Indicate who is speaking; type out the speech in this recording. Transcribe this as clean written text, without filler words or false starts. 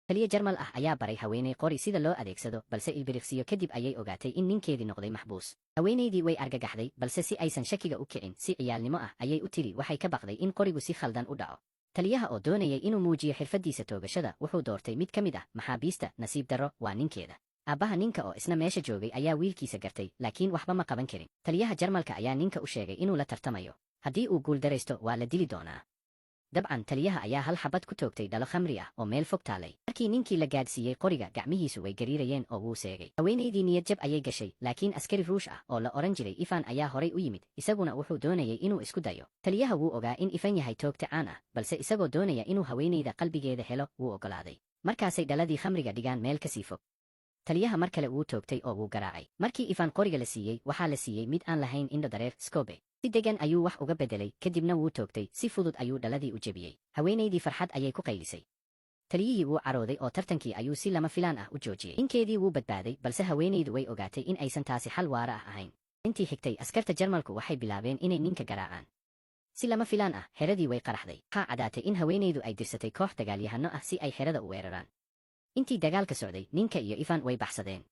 Speaker 1: taliye Jarmal ah ayaa baray haweeney qori sida loo adeegsado, balse ilbiriqsiyo kadib ayay ogaatay in ninkeedii noqday maxbuus. Haweeneydii way argagaxday, balse si aysan shakiga u kicin, si ciyaalnimo ah ayay u tiri waxay ka baqday in qorigu si khaldan u dhaco. Taliyaha oo doonayay inuu muujiyo xirfadiisa toogashada wuxuu doortay mid ka mid ah maxaabiista. Nasiib darro waa ninkeeda. Aabbaha ninka oo isna meesha joogay ayaa wiilkiisa gartay, laakiin waxba ma qaban karin. Taliyaha Jarmalka ayaa ninka u sheegay inuu la tartamayo, haddii uu guuldaraysto waa la dili doonaa. dabcan taliyaha ayaa hal xabad ku toogtay dhalo khamri ah oo meel fog taalay. Markii ninkii la gaadhsiiyey qoriga, gacmihiisu way gariirayeen oo wuu seegay. Haweenaydii niyad jab ayay gashay, laakiin askari Ruush ah oo la oran jiray Ivan ayaa horay u yimid, isaguna wuxuu doonayay inuu isku dayo. Taliyaha wuu ogaa in Ivan yahay toogta caan ah, balse isagoo doonaya inuu haweenayda qalbigeeda helo, wuu ogolaaday. Markaasay dhaladii khamriga dhigaan meel ka sii fog. Taliyaha mar kale wuu toogtay oo wuu garaacay. Markii Ivan qoriga la siiyey, waxaa la siiyey mid aan lahayn indho dareer scope. Si degan ayuu wax uga bedelay, kadibna wuu toogtay, si fudud ayuu dhaladii u jebiyey. Haweenaydii farxad ayay ku qaylisay. Taliyihii wuu carooday oo tartankii ayuu si lama filaan ah u joojiyey. Ninkeedii wuu badbaaday, balse haweenaydu way ogaatay in aysan taasi xal waara ah ahayn. Intii xigtay, askarta Jarmalku waxay bilaabeen inay ninka garaacaan. Si lama filaan ah, xeradii way qaraxday. Waxaa cadaatay in haweenaydu ay dirsatay koox dagaalyahano ah si ay xerada u weeraraan. Intii dagaalka socday, ninka iyo Ivan way baxsadeen.